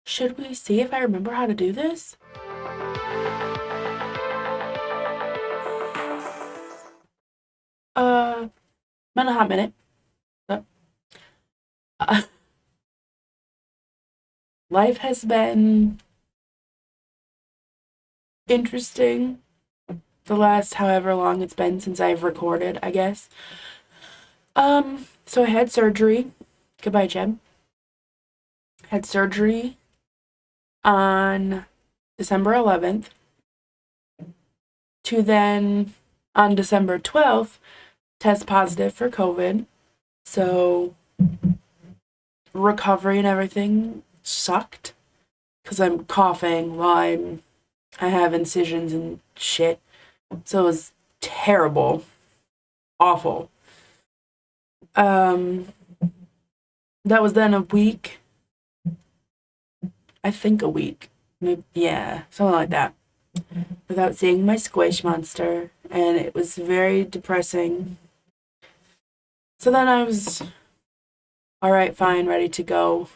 Should we see if I remember how to do this? Been a hot minute. So, uh, life has been interesting the last however long it's been since I've recorded, I guess. So I had surgery. Goodbye, Jeb. Had surgery on December 11th to then on December 12th test positive for COVID. So recovery and everything sucked because I'm coughing while I have incisions and shit. So it was terrible, awful. Um, that was then a week. I think a week, maybe, yeah, something like that, without seeing my squish monster, and it was very depressing. So then I was all right, fine, ready to go,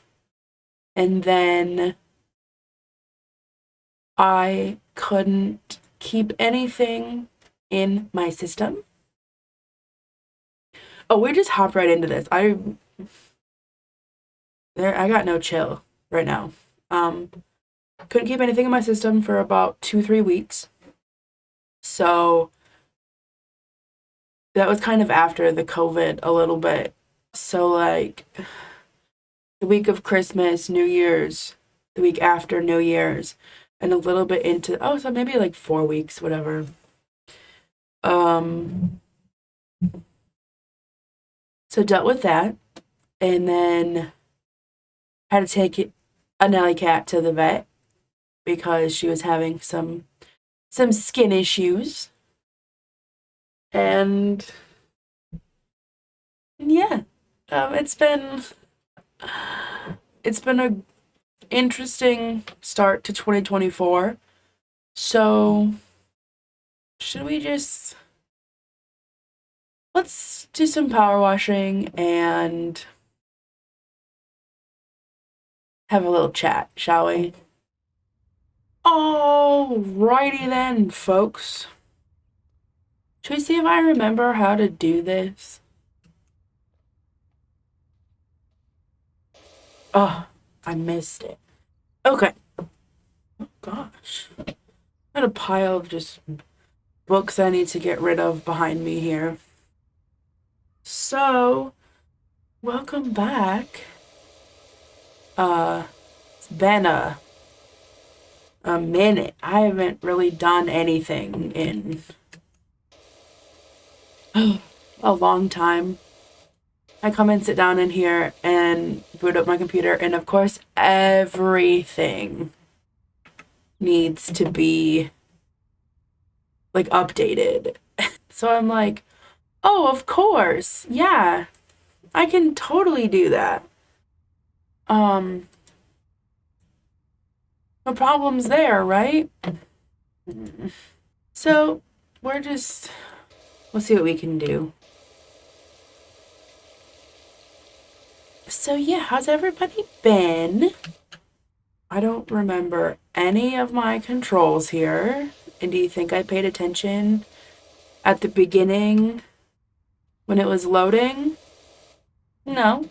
and then I couldn't keep anything in my system. Oh, we just hop right into this. I got no chill right now. Um, couldn't keep anything in my system for about 2-3 weeks. So that was kind of after the COVID a little bit. So like the week of Christmas, New Year's, the week after New Year's, and a little bit into so maybe like 4 weeks, whatever. Um, so dealt with that, and then had to take a Nelly cat to the vet because she was having some skin issues, and yeah, it's been a interesting start to 2024. So should we just let's do some power washing and have a little chat, shall we? Alrighty then, folks. Should we see if I remember how to do this? Oh, I missed it. Okay. Oh gosh. Got a pile of just books I need to get rid of behind me here. So, welcome back. It's been a minute. I haven't really done anything in a long time. I come and sit down in here and boot up my computer, and of course, everything needs to be like updated. So I'm like, oh, of course, yeah, I can totally do that. Um, no problems there, right? So we'll see what we can do. So yeah, how's everybody been? I don't remember any of my controls here. And do you think I paid attention at the beginning when it was loading? No,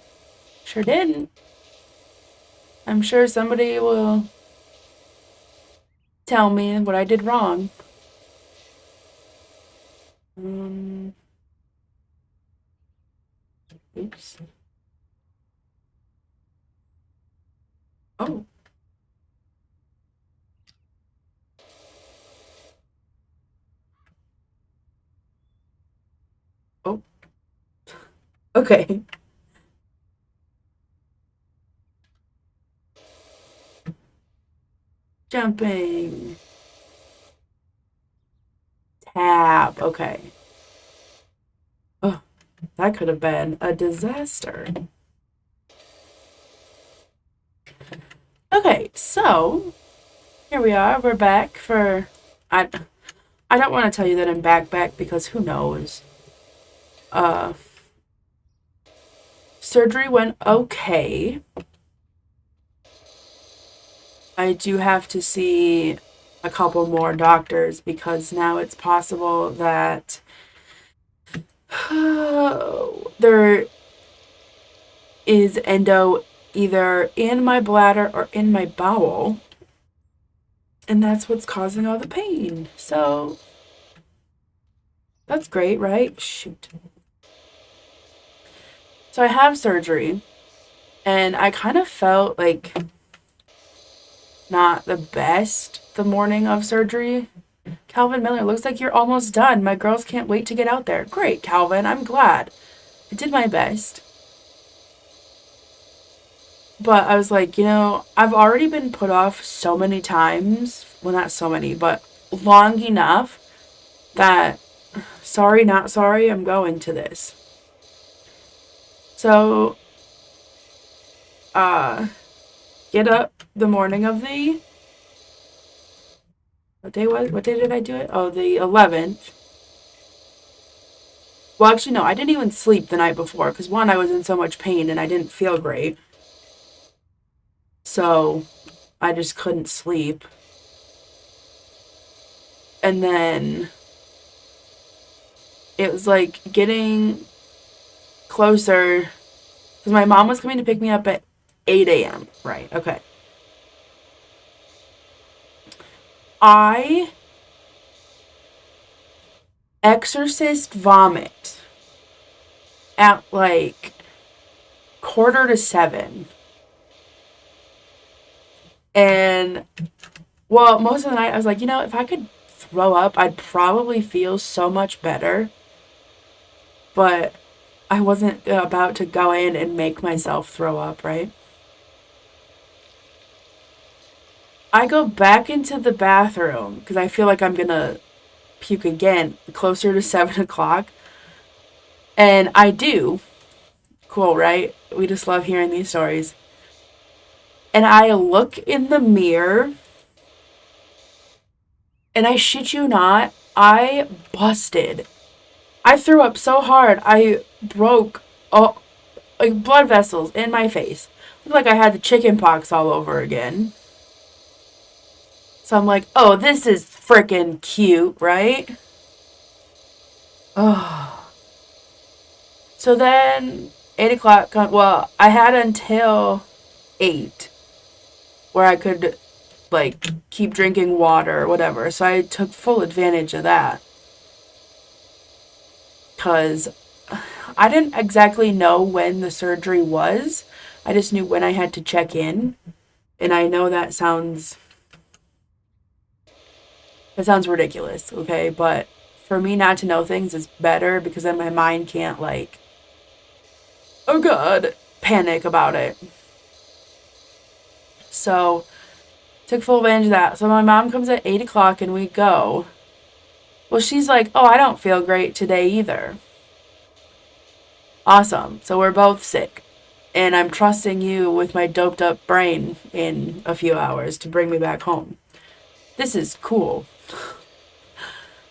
sure didn't. I'm sure somebody will tell me what I did wrong. Um, oops. Oh, oh, okay. Jumping. Tab. Okay. Oh, that could have been a disaster. Okay, so here we are. We're back for. I I don't want to tell you that I'm back because who knows. Uh, surgery went okay. I do have to see a couple more doctors because now it's possible that there is endo either in my bladder or in my bowel, and that's what's causing all the pain. So that's great, right? Shoot. So I have surgery, and I kind of felt like not the best the morning of surgery. Calvin Miller, looks like you're almost done. My girls can't wait to get out there. Great, Calvin, I'm glad. I did my best. But I was like, I've already been put off so many times. Well, not so many, but long enough that sorry, not sorry, I'm going to this. So, get up the morning of the, what day did I do it? Oh, the 11th. Well, actually, no, I didn't even sleep the night before because one, I was in so much pain and I didn't feel great. So, I just couldn't sleep. And then it was like getting closer because my mom was coming to pick me up at 8 a.m. Right, okay. I exorcist vomit at like 6:45. And, well, most of the night I was like, if I could throw up, I'd probably feel so much better. But I wasn't about to go in and make myself throw up, right? I go back into the bathroom because I feel like I'm going to puke again closer to 7 o'clock. And I do. Cool, right? We just love hearing these stories. And I look in the mirror, and I shit you not, I busted. I threw up so hard, I broke like blood vessels in my face. Looked like I had the chicken pox all over again. So I'm like, oh, this is freaking cute, right? Oh. So then 8 o'clock, well, I had until 8 where I could like keep drinking water or whatever. So I took full advantage of that. Because I didn't exactly know when the surgery was. I just knew when I had to check in. And I know that sounds ridiculous, okay? But for me not to know things is better because then my mind can't like, oh God, panic about it. So took full advantage of that. So my mom comes at 8 o'clock and we go. Well, she's like, oh, I don't feel great today either. Awesome. So we're both sick. And I'm trusting you with my doped up brain in a few hours to bring me back home. This is cool.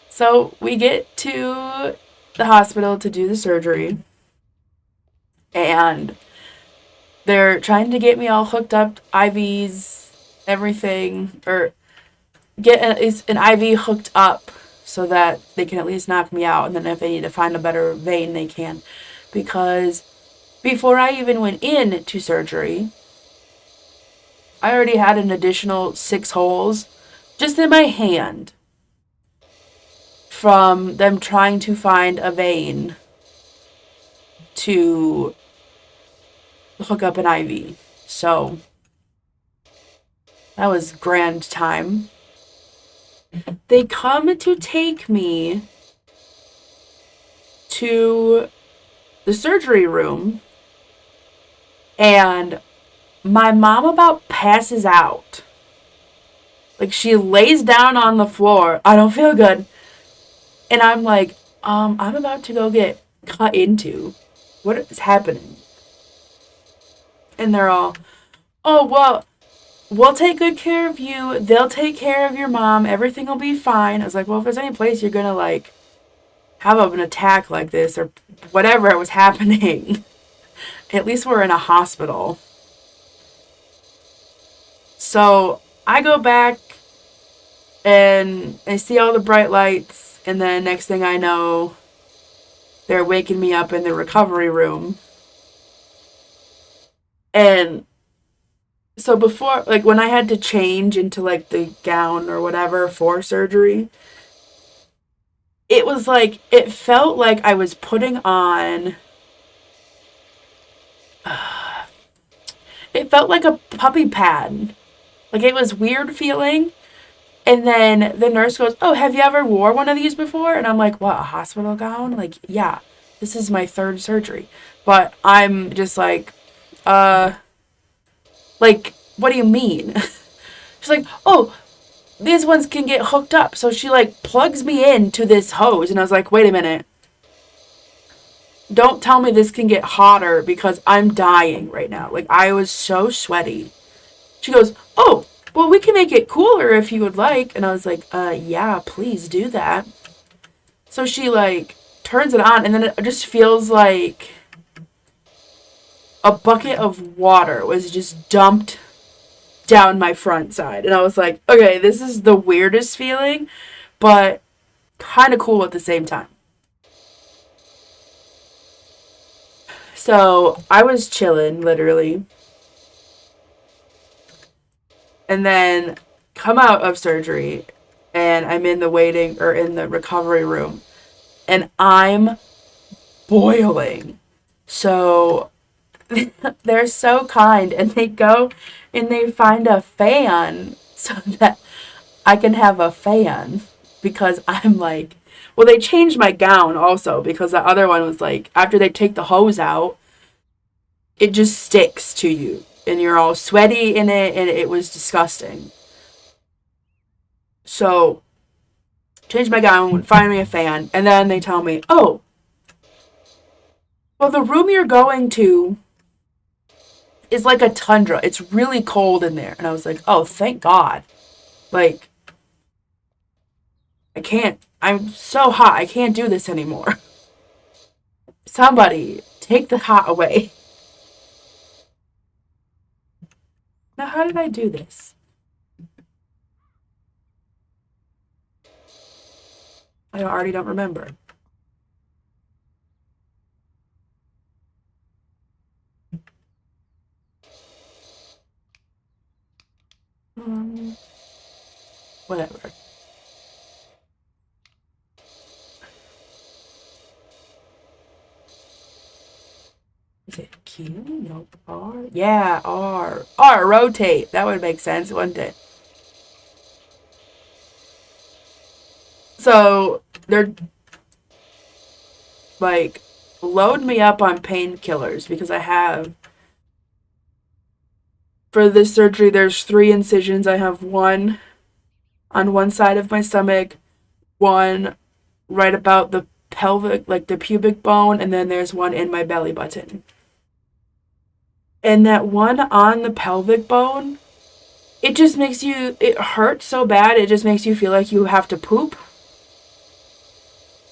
So we get to the hospital to do the surgery. And they're trying to get me all hooked up, IVs, everything, or get an IV hooked up so that they can at least knock me out. And then if they need to find a better vein, they can. Because before I even went in to surgery, I already had an additional 6 holes just in my hand from them trying to find a vein to hook up an IV. So that was grand time. They come to take me to the surgery room, and my mom about passes out. Like, she lays down on the floor. I don't feel good. And I'm like, I'm about to go get cut into. What is happening? And they're all, oh, well, we'll take good care of you. They'll take care of your mom. Everything will be fine. I was like, well, if there's any place you're going to, like, have an attack like this or whatever was happening, at least we're in a hospital. So I go back and I see all the bright lights, and then next thing I know, they're waking me up in the recovery room. And so before, like when I had to change into like the gown or whatever for surgery, it was like, it felt like I was putting on, it felt like a puppy pad. Like it was weird feeling. And then the nurse goes, "Oh, have you ever wore one of these before?" And I'm like, "What, a hospital gown?" Like, yeah, this is my third surgery. But I'm just uh, like, what do you mean? She's like, "Oh, these ones can get hooked up." So she like plugs me into this hose. And I was like, wait a minute. Don't tell me this can get hotter because I'm dying right now. Like, I was so sweaty. She goes, "Oh, well, we can make it cooler if you would like." And I was like, yeah, please do that. So she like turns it on, and then it just feels like a bucket of water was just dumped down my front side. And I was like, okay, this is the weirdest feeling, but kind of cool at the same time. So I was chilling, literally. And then come out of surgery, and I'm in the waiting or in the recovery room, and I'm boiling. So they're so kind, and they go and they find a fan so that I can have a fan, because I'm like, well, they changed my gown also because the other one was like, after they take the hose out, it just sticks to you and you're all sweaty in it, and it was disgusting. So change my gown, find me a fan, and then they tell me, "Oh, well, the room you're going to is like a tundra. It's really cold in there." And I was like, "Oh, thank God." Like, I can't, I'm so hot, I can't do this anymore. Somebody, take the hot away. Now, how did I do this? I already don't remember. Um, Whatever. Is it Q? Nope. R? Yeah, R. R, rotate. That would make sense, wouldn't it? So they're like, load me up on painkillers because I have, for this surgery, there's 3 incisions. I have one on one side of my stomach, one right about the pelvic, like the pubic bone, and then there's one in my belly button. And that one on the pelvic bone, it just makes you, it hurts so bad, it just makes you feel like you have to poop.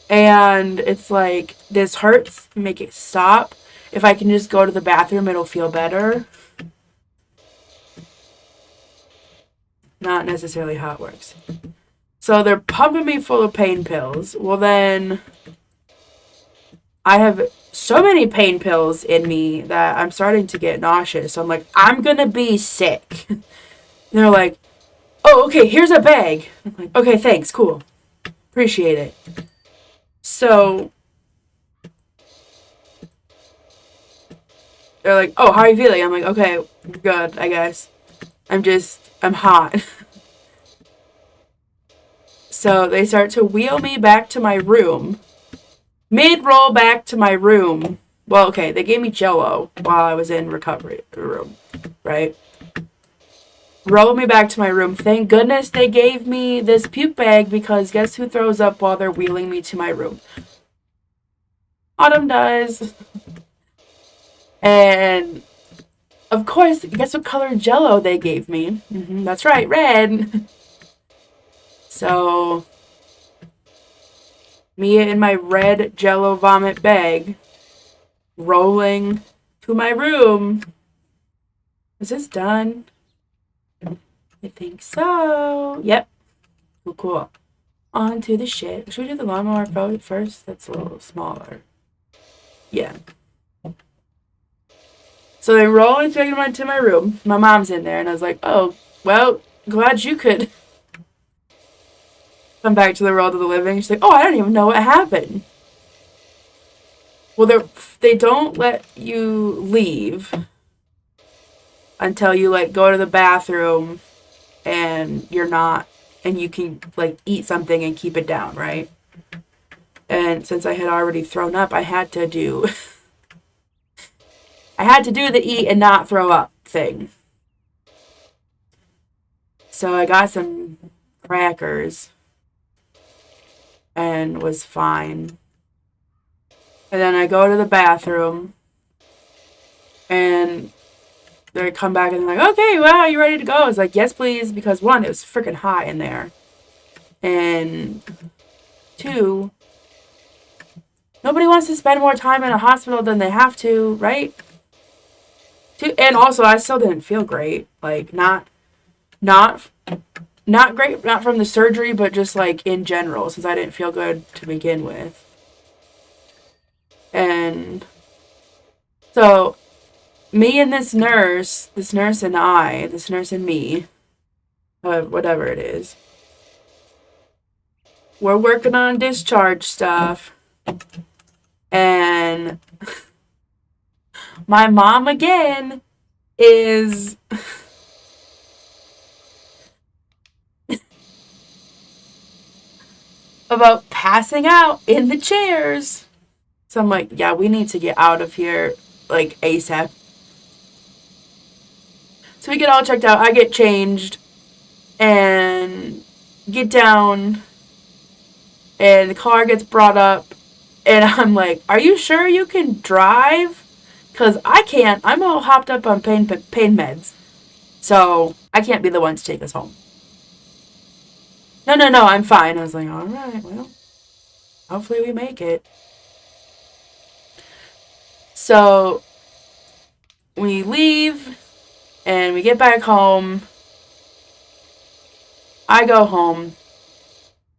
And it's like, this hurts, make it stop. If I can just go to the bathroom, it'll feel better. Not necessarily how it works. So they're pumping me full of pain pills. Well, then I have so many pain pills in me that I'm starting to get nauseous. So I'm like, I'm going to be sick. And they're like, "Oh, okay, here's a bag." I'm like, "Okay, thanks, cool. Appreciate it." So they're like, "Oh, how are you feeling?" I'm like, "Okay, good, I guess. I'm hot." So they start to wheel me back to my room. Mid-roll back to my room. Well, okay, they gave me Jello while I was in recovery room, right? Roll me back to my room. Thank goodness they gave me this puke bag, because guess who throws up while they're wheeling me to my room? Autumn does. And of course, guess what color Jello they gave me? That's right, red. So me in my red Jello vomit bag, rolling to my room. Is this done? I think so. Yep. Cool. On to the shit. Should we do the lawnmower first? That's a little smaller. Yeah. So they roll into my room. My mom's in there, and I was like, oh, well, glad you could come back to the world of the living. She's like, oh, I don't even know what happened. Well, they don't let you leave until you, like, go to the bathroom and you're not, and you can, like, eat something and keep it down, right? And since I had already thrown up, I had to do the eat and not throw up thing. So I got some crackers and was fine. And then I go to the bathroom and they come back and they're like, okay, well, are you ready to go? I was like, yes, please, because one, it was freaking hot in there. And two, nobody wants to spend more time in a hospital than they have to, right? And also, I still didn't feel great. Like, not great, not from the surgery, but just, like, in general, since I didn't feel good to begin with. And so, me and this nurse and me, whatever it is, we're working on discharge stuff. And my mom, again, is about passing out in the chairs. So I'm like, yeah, we need to get out of here, like, ASAP. So we get all checked out. I get changed and get down, and the car gets brought up, and I'm like, are you sure you can drive? Because I can't. I'm all hopped up on pain meds. So I can't be the one to take us home. No, I'm fine. I was like, all right, well, hopefully we make it. So we leave and we get back home. I go home.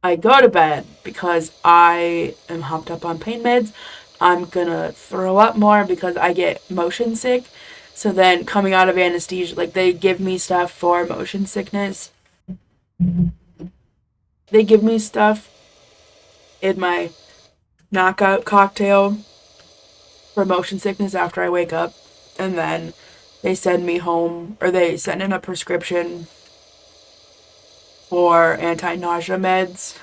I go to bed because I am hopped up on pain meds. I'm gonna throw up more because I get motion sick. So then coming out of anesthesia, like, they give me stuff for motion sickness. They give me stuff in my knockout cocktail for motion sickness after I wake up. And then they send me home, or they send in a prescription for anti-nausea meds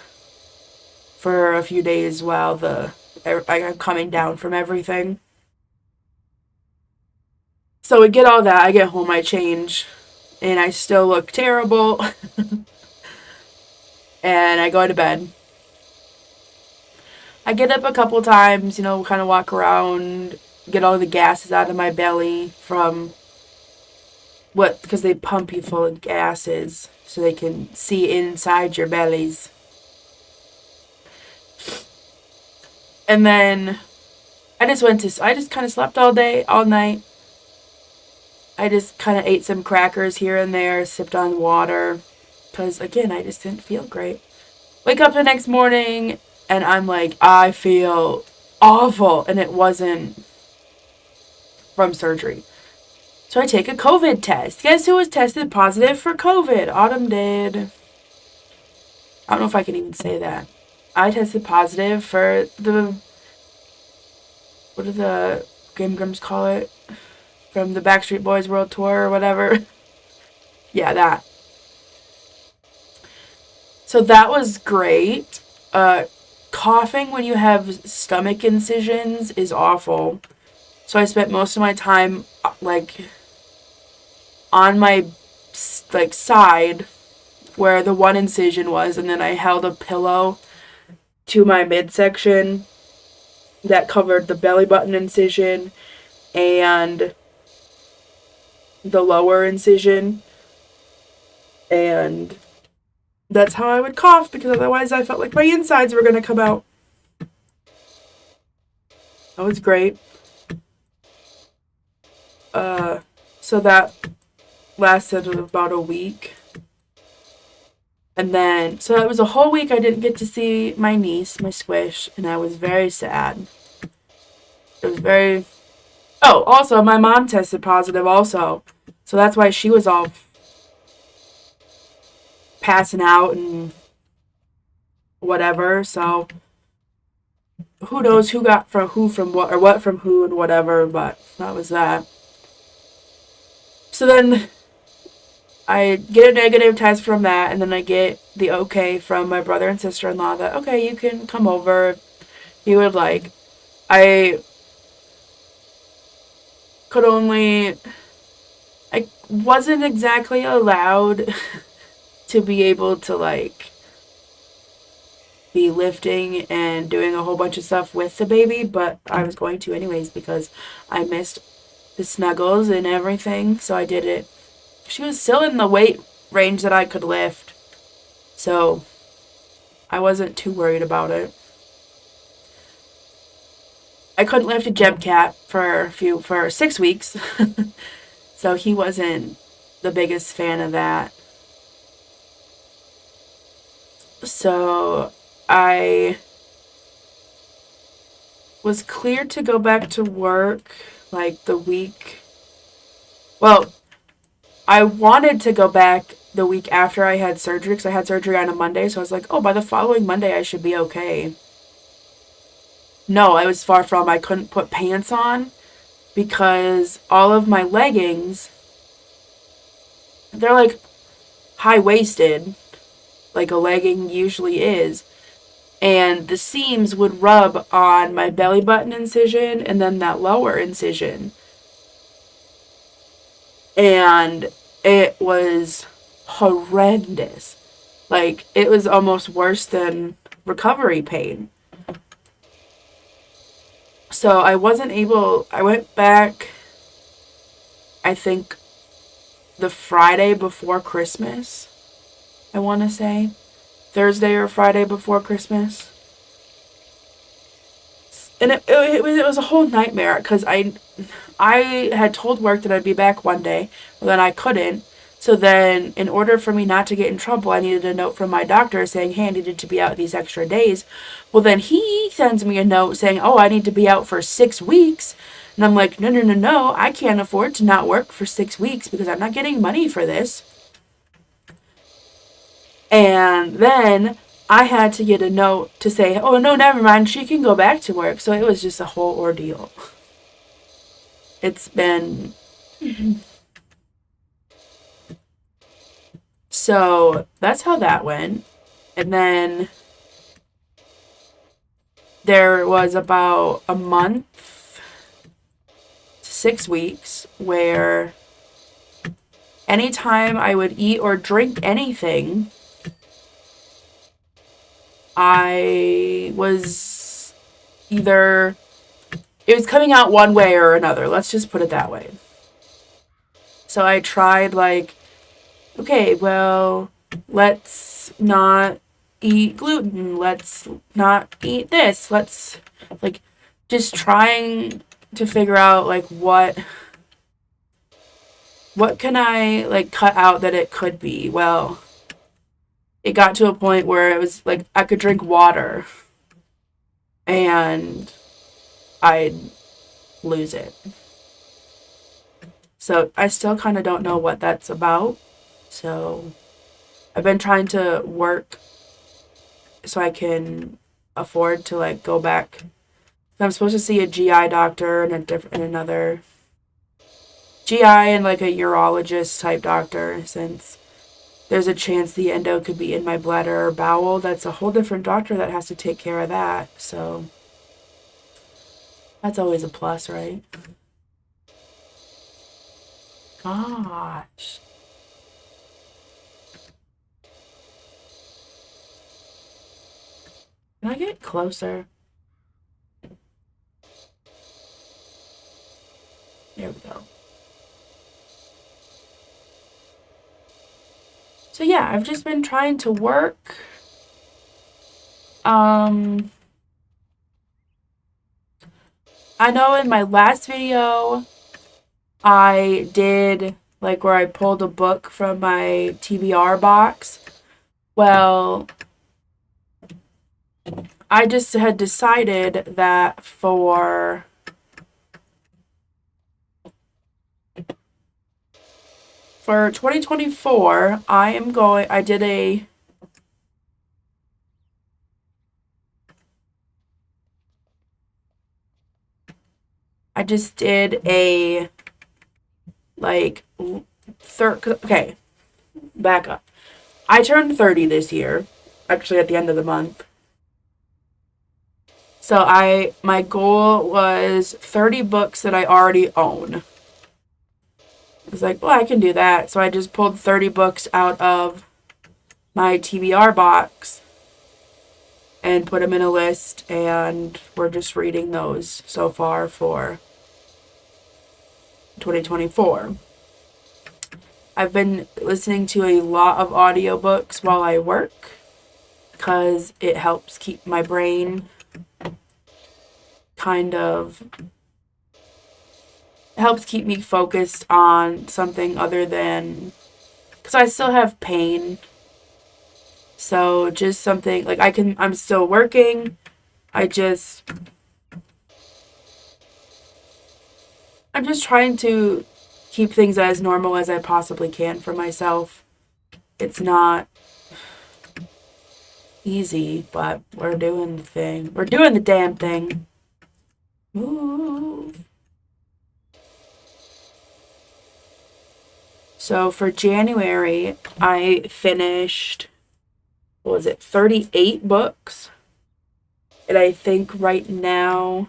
for a few days while I'm coming down from everything. So we get all that. I get home, I change, and I still look terrible. And I go to bed. I get up a couple times, kind of walk around, get all the gases out of my belly from because they pump you full of gases so they can see inside your bellies. And then I just kind of slept all day, all night. I just kind of ate some crackers here and there, sipped on water, because, again, I just didn't feel great. Wake up the next morning, and I'm like, I feel awful, and it wasn't from surgery. So I take a COVID test. Guess who was tested positive for COVID? Autumn did. I don't know if I can even say that. I tested positive for what do the Game Grumps call it? From the Backstreet Boys World Tour or whatever. Yeah, that. So that was great. Coughing when you have stomach incisions is awful. So I spent most of my time, like, on my, like, side where the one incision was, and then I held a pillow to my midsection that covered the belly button incision and the lower incision, and that's how I would cough, because otherwise I felt like my insides were going to come out. That was great. So that lasted about a week. And then, so it was a whole week I didn't get to see my niece, my squish, and I was very sad. It was very. Oh, also, my mom tested positive also. So that's why she was all passing out and whatever. So who knows who got from who from what, or what from who and whatever, but that was that. So then I get a negative test from that, and then I get the okay from my brother and sister-in-law that, okay, you can come over if you would like. I could only, I wasn't exactly allowed to be able to like be lifting and doing a whole bunch of stuff with the baby, but I was going to anyways because I missed the snuggles and everything, so I did it. She was still in the weight range that I could lift, so I wasn't too worried about it. I couldn't lift a Jeb Cat for 6 weeks, so he wasn't the biggest fan of that. So I was cleared to go back to work like the week. Well, I wanted to go back the week after I had surgery because I had surgery on a Monday. So I was like, oh, by the following Monday, I should be okay. No, I was far from. I couldn't put pants on because all of my leggings, they're like high-waisted, like a legging usually is. And the seams would rub on my belly button incision and then that lower incision. And it was horrendous. Like, it was almost worse than recovery pain. So I wasn't able, I went back, I think, the Friday before Christmas, I want to say. Thursday or Friday before Christmas. And it was a whole nightmare because I had told work that I'd be back one day, but then I couldn't. So then, in order for me not to get in trouble, I needed a note from my doctor saying, hey, I needed to be out these extra days. Well, then he sends me a note saying, oh, I need to be out for 6 weeks. And I'm like, no, I can't afford to not work for 6 weeks because I'm not getting money for this. And then I had to get a note to say, oh, no, never mind, she can go back to work. So it was just a whole ordeal. It's been... So that's how that went. And then there was about a month to 6 weeks where anytime I would eat or drink anything, I was either, it was coming out one way or another. Let's just put it that way. So I tried like, okay, well, let's not eat gluten. Let's not eat this. Let's, like, just trying to figure out, like, what can I, like, cut out that it could be. Well, it got to a point where it was, like, I could drink water and I'd lose it. So I still kind of don't know what that's about. So I've been trying to work so I can afford to like go back. I'm supposed to see a GI doctor and another GI and like a urologist type doctor since there's a chance the endo could be in my bladder or bowel. That's a whole different doctor that has to take care of that. So that's always a plus, right? Gosh. Can I get closer? There we go. So yeah, I've just been trying to work. I know in my last video, I did like where I pulled a book from my TBR box Well, I just had decided that for 2024, I just did a like okay, back up. I turned 30 this year, actually at the end of the month. So my goal was 30 books that I already own. I was like, well, I can do that. So I just pulled 30 books out of my TBR box and put them in a list, and we're just reading those so far for 2024. I've been listening to a lot of audiobooks while I work because it helps keep my brain kind of helps keep me focused on something other than because I still have pain. So just something like I'm still working. I just I'm just trying to keep things as normal as I possibly can for myself. It's not easy, but we're doing the thing. We're doing the damn thing. Ooh. So for January, I finished, what was it, 38 books? And I think right now,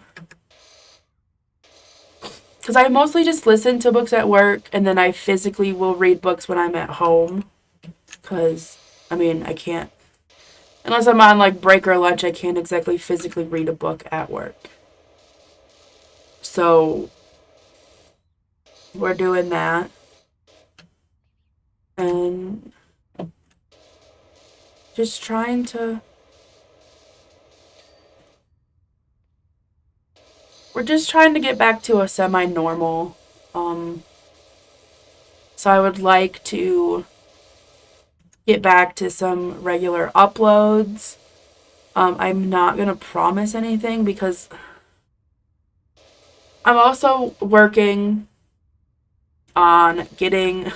because I mostly just listen to books at work, and then I physically will read books when I'm at home. Because, I mean, I can't, unless I'm on like break or lunch, I can't exactly physically read a book at work. So we're doing that. And just trying to, we're just trying to get back to a semi-normal. Um, so I would like to get back to some regular uploads. I'm not going to promise anything because I'm also working on getting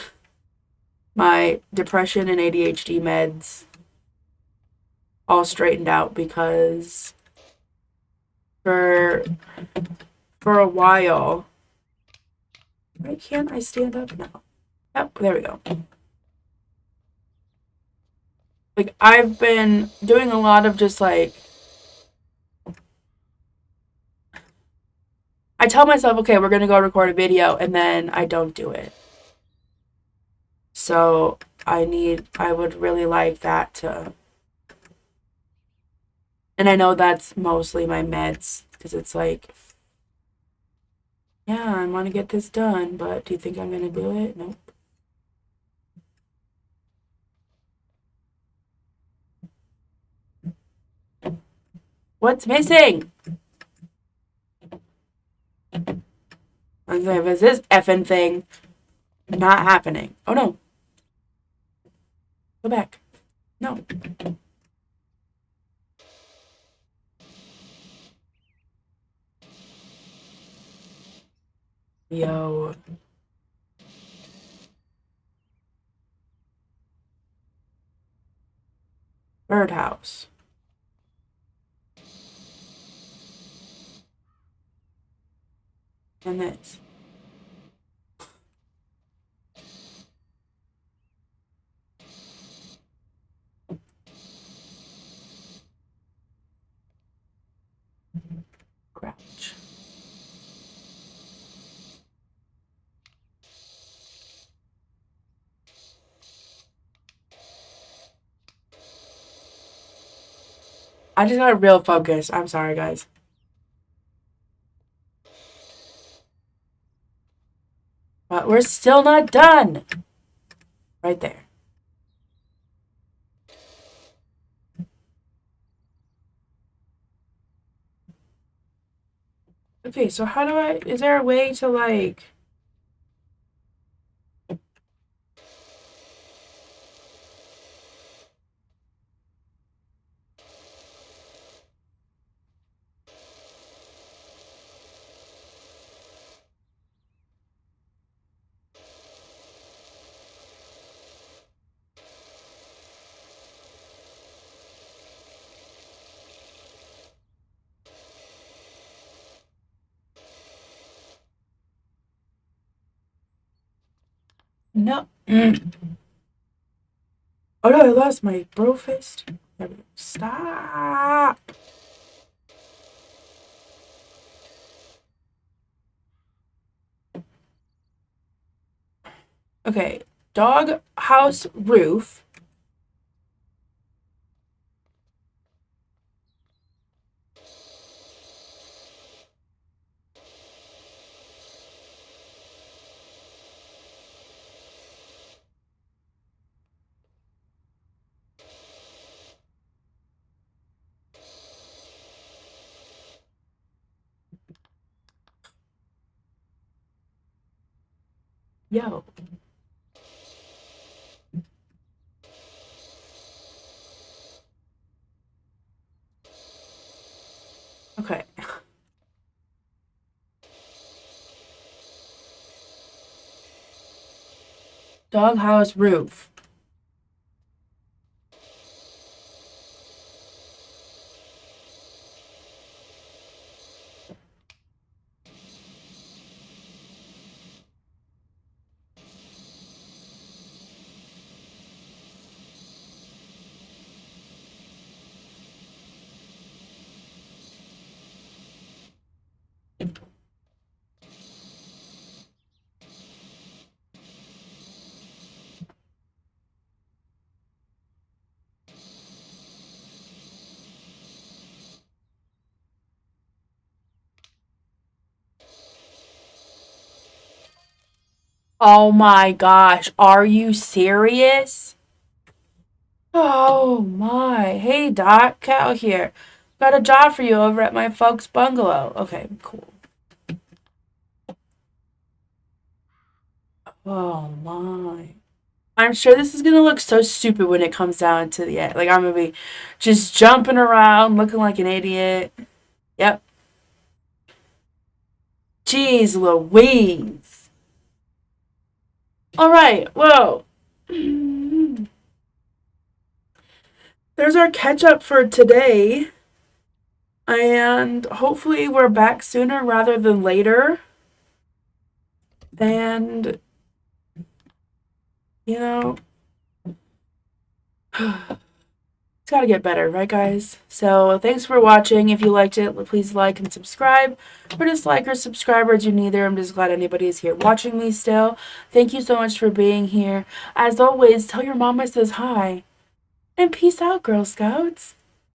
my depression and ADHD meds all straightened out because for for a while, why can't I stand up now? Yep, there we go. Like I've been doing a lot of just like I tell myself, okay, we're gonna go record a video, and then I don't do it. So I would really like that to, and I know that's mostly my meds because it's like, yeah, I want to get this done, but do you think I'm gonna do it? Nope. What's missing? I was like, is this effing thing not happening? Oh no. Go back. No. Yo. Birdhouse. And this. Crouch. I just got real focused. I'm sorry, guys. But we're still not done. Right there. Okay, so how do is there a way to like, No. Oh no, I lost my bro fist. Stop. Okay. Dog house roof. Yo. Okay. Dog house roof. Oh my gosh. Are you serious? Oh my. Hey Doc, Cal here. Got a job for you over at my folks' bungalow. Okay, cool. Oh my. I'm sure this is gonna look so stupid when it comes down to the end. Like I'm gonna be just jumping around, looking like an idiot. Yep. Jeez Louise. All right. Well, there's our catch up for today, and hopefully we're back sooner rather than later. And you know, it's got to get better, right, guys? So, thanks for watching. If you liked it, please like and subscribe. Or dislike or subscribe, or do neither. I'm just glad anybody is here watching me still. Thank you so much for being here. As always, tell your mom I says hi. And peace out, Girl Scouts.